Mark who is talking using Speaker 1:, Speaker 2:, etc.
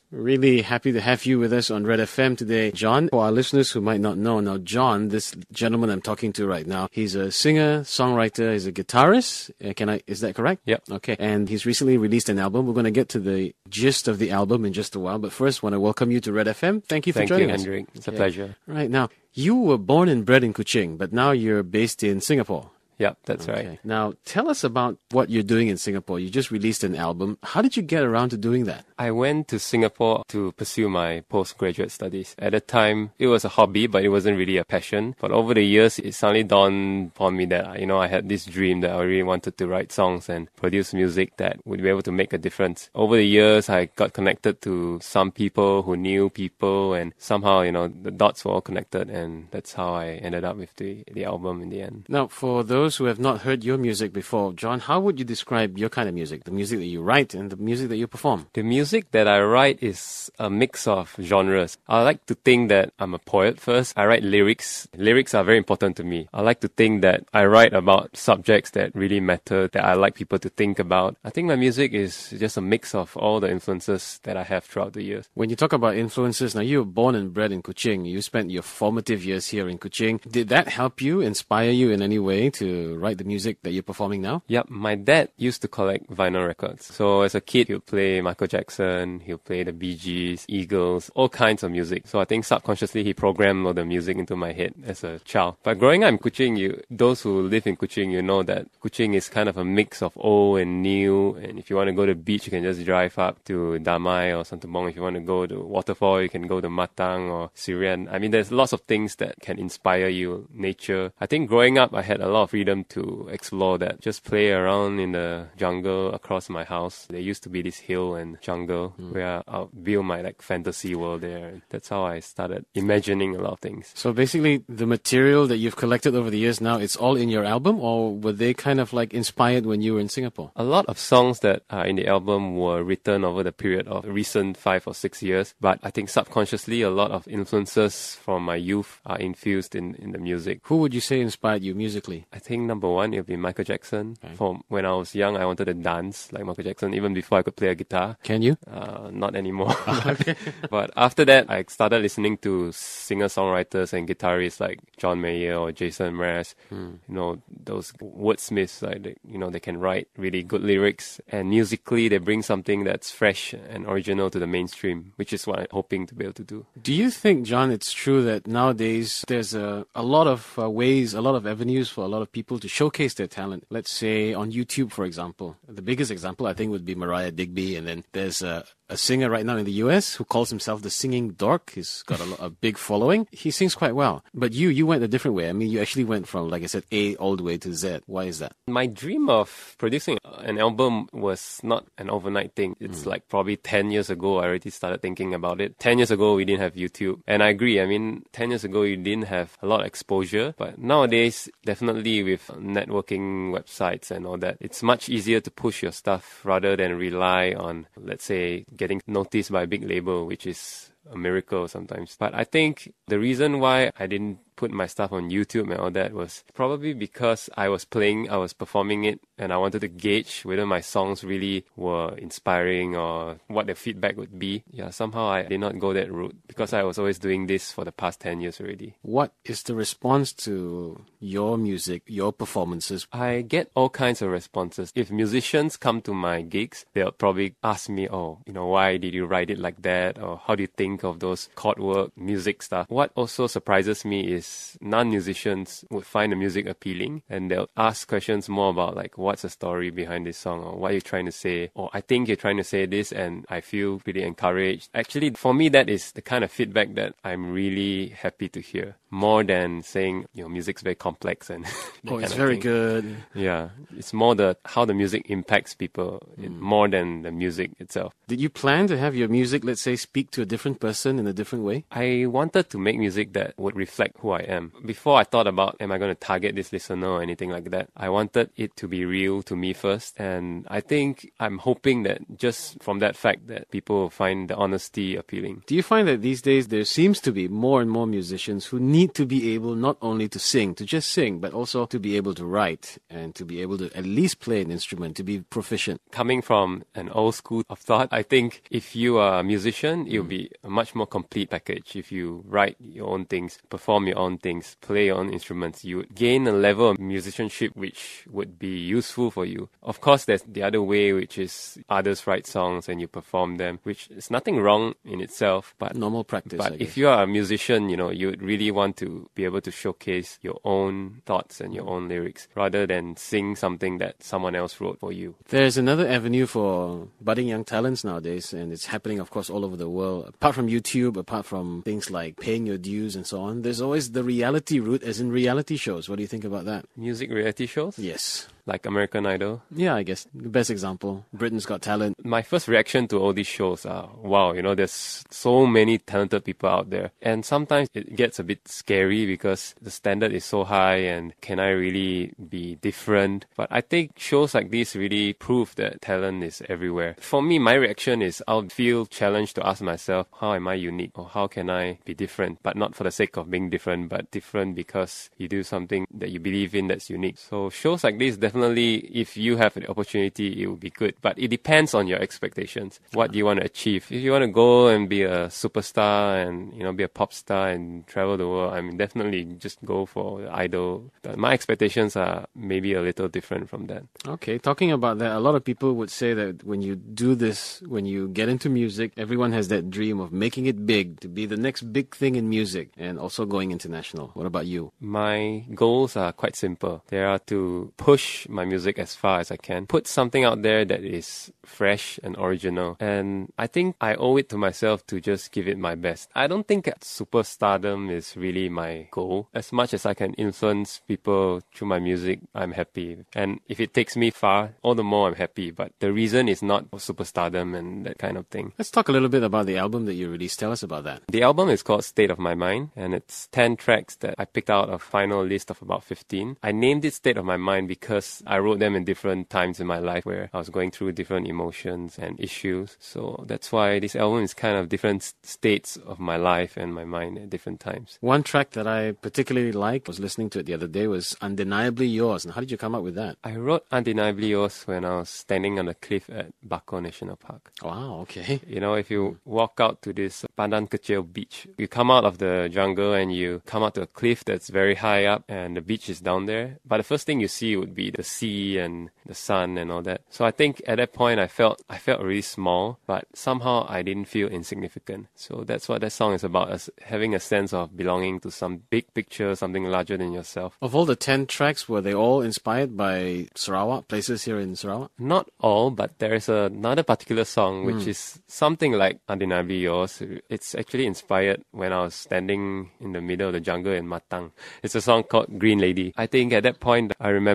Speaker 1: Really happy to have you with us on Red FM today, Jon. For our listeners who might not know, now Jon, this gentleman I'm talking to right now, he's a singer, songwriter, he's a guitarist. Is that correct?
Speaker 2: Yep.
Speaker 1: Okay. And he's recently released an album. We're going to get to the gist of the album in just a while. But first, I want to welcome you to Red FM. Thank you for joining us.
Speaker 2: Thank you, Hendrick. It's a pleasure.
Speaker 1: Right. Now, you were born and bred in Kuching, but now you're based in Singapore.
Speaker 2: Yep, that's right.
Speaker 1: Now, tell us about what you're doing in Singapore. You just released an album. How did you get around to doing that?
Speaker 2: I went to Singapore to pursue my postgraduate studies. At the time, it was a hobby, but it wasn't really a passion. But over the years, it suddenly dawned upon me that, I had this dream that I really wanted to write songs and produce music that would be able to make a difference. Over the years, I got connected to some people who knew people, and somehow, the dots were all connected, and that's how I ended up with the album in the end.
Speaker 1: Now, for those who have not heard your music before, Jon, how would you describe your kind of music, the music that you write and the music that you perform?
Speaker 2: The music that I write is a mix of genres. I like to think that I'm a poet first. I write lyrics. Lyrics are very important to me. I like to think that I write about subjects that really matter, that I like people to think about. I think my music is just a mix of all the influences that I have throughout the years.
Speaker 1: When you talk about influences, now you were born and bred in Kuching. You spent your formative years here in Kuching. Did that help you, inspire you in any way to write the music that you're performing now?
Speaker 2: Yep, my dad used to collect vinyl records. So as a kid, he would play Michael Jackson, he would play the Bee Gees, Eagles, all kinds of music. So I think subconsciously he programmed all the music into my head as a child. But growing up in Kuching, those who live in Kuching, you know that Kuching is kind of a mix of old and new. And if you want to go to the beach, you can just drive up to Damai or Santubong. If you want to go to waterfall, you can go to Matang or Sirian. I mean, there's lots of things that can inspire you. Nature. I think growing up, I had a lot of freedom to explore that. Just play around in the jungle across my house. There used to be this hill and jungle where I'll build my fantasy world there. And that's how I started imagining a lot of things.
Speaker 1: So basically, the material that you've collected over the years now, it's all in your album, or were they kind of inspired when you were in Singapore?
Speaker 2: A lot of songs that are in the album were written over the period of recent 5 or 6 years, but I think subconsciously a lot of influences from my youth are infused in the music.
Speaker 1: Who would you say inspired you musically?
Speaker 2: I think number one, it would be Michael Jackson. Okay. From when I was young, I wanted to dance like Michael Jackson, even before I could play a guitar.
Speaker 1: Can you?
Speaker 2: Not anymore. Okay. But after that, I started listening to singer-songwriters and guitarists like John Mayer or Jason Mraz. Those wordsmiths, they can write really good lyrics, and musically they bring something that's fresh and original to the mainstream, which is what I'm hoping to be able to do.
Speaker 1: Do you think, Jon, it's true that nowadays there's a lot of ways, a lot of avenues for a lot of people to showcase their talent? Let's say on YouTube, for example. The biggest example, I think, would be Mariah Digby, and then there's a singer right now in the US who calls himself the Singing Dork. He's got a big following. He sings quite well. But you went a different way. I mean, you actually went from, like I said, A all the way to Z. Why is that?
Speaker 2: My dream of producing an album was not an overnight thing. It's probably 10 years ago, I already started thinking about it. 10 years ago, we didn't have YouTube. And I agree. I mean, 10 years ago, you didn't have a lot of exposure. But nowadays, definitely with networking websites and all that, it's much easier to push your stuff rather than rely on, let's say, getting noticed by a big label, which is a miracle sometimes. But I think the reason why I didn't put my stuff on YouTube and all that was probably because I was performing it, and I wanted to gauge whether my songs really were inspiring or what the feedback would be. Yeah, somehow I did not go that route because I was always doing this for the past 10 years already.
Speaker 1: What is the response to your music, your performances?
Speaker 2: I get all kinds of responses. If musicians come to my gigs, they'll probably ask me, why did you write it like that? Or how do you think of those chord work, music stuff? What also surprises me is non-musicians would find the music appealing, and they'll ask questions more about what's the story behind this song, or what you're trying to say, or I think you're trying to say this, and I feel pretty encouraged. Actually, for me, that is the kind of feedback that I'm really happy to hear, more than saying music's very complex and
Speaker 1: it's very good.
Speaker 2: Yeah, it's more how the music impacts people more than the music itself.
Speaker 1: Did you plan to have your music, let's say, speak to a different person in a different way?
Speaker 2: I wanted to make music that would reflect who I am. Before I thought about, am I going to target this listener or anything like that, I wanted it to be real to me first. And I think I'm hoping that just from that fact that people will find the honesty appealing.
Speaker 1: Do you find that these days there seems to be more and more musicians who need to be able not only to sing, to just sing, but also to be able to write and to be able to at least play an instrument, to be proficient?
Speaker 2: Coming from an old school of thought, I think if you are a musician, it'll be a much more complete package. If you write your own things, perform your own things, play your own instruments, you would gain a level of musicianship which would be useful for you. Of course, there's the other way, which is others write songs and you perform them, which is nothing wrong in itself. But
Speaker 1: normal practice.
Speaker 2: But if you are a musician, you would really want to be able to showcase your own thoughts and your own lyrics rather than sing something that someone else wrote for you.
Speaker 1: There's another avenue for budding young talents nowadays, and it's happening, of course, all over the world. Apart from YouTube, apart from things like paying your dues and so on, there's always the reality route, as in reality shows. What do you think about that?
Speaker 2: Music reality shows?
Speaker 1: Yes.
Speaker 2: Like American Idol?
Speaker 1: Yeah, I guess. The best example. Britain's Got Talent.
Speaker 2: My first reaction to all these shows are, wow, there's so many talented people out there. And sometimes it gets a bit scary because the standard is so high and can I really be different? But I think shows like this really prove that talent is everywhere. For me, my reaction is I'll feel challenged to ask myself, how am I unique? Or how can I be different? But not for the sake of being different, but different because you do something that you believe in that's unique. So shows like this definitely, if you have the opportunity, it will be good. But it depends on your expectations. What do you want to achieve? If you want to go and be a superstar and, be a pop star and travel the world, I mean, definitely just go for the idol. But my expectations are maybe a little different from that.
Speaker 1: Okay, talking about that, a lot of people would say that when you do this, when you get into music, everyone has that dream of making it big, to be the next big thing in music and also going international. What about you?
Speaker 2: My goals are quite simple. They are to push my music as far as I can, put something out there that is fresh and original. And I think I owe it to myself to just give it my best. I don't think superstardom is really my goal. As much as I can influence people through my music, I'm happy. And if it takes me far, all the more I'm happy. But the reason is not superstardom and that kind of thing.
Speaker 1: Let's talk a little bit about the album that you released. Tell us about that.
Speaker 2: The album is called State of My Mind, and it's 10 tracks that I picked out of a final list of about 15. I named it State of My Mind because I wrote them in different times in my life where I was going through different emotions and issues. So that's why this album is kind of different states of my life and my mind at different times.
Speaker 1: One track that I particularly liked, was listening to it the other day, was Undeniably Yours. And how did you come up with that?
Speaker 2: I wrote Undeniably Yours when I was standing on a cliff at Bako National Park.
Speaker 1: Wow, okay.
Speaker 2: If you walk out to this Pandan Kecil beach, you come out of the jungle and you come out to a cliff that's very high up and the beach is down there. But the first thing you see would be the sea and the sun and all that. So I think at that point I felt really small, but somehow I didn't feel insignificant. So that's what that song is about, as having a sense of belonging to some big picture, something larger than yourself.
Speaker 1: Of all the 10 tracks, were they all inspired by Sarawak, places here in Sarawak?
Speaker 2: Not all, but there is another particular song which is something like Undeniably Yours. It's actually inspired when I was standing in the middle of the jungle in Matang. It's a song called Green Lady. I think at that point I remember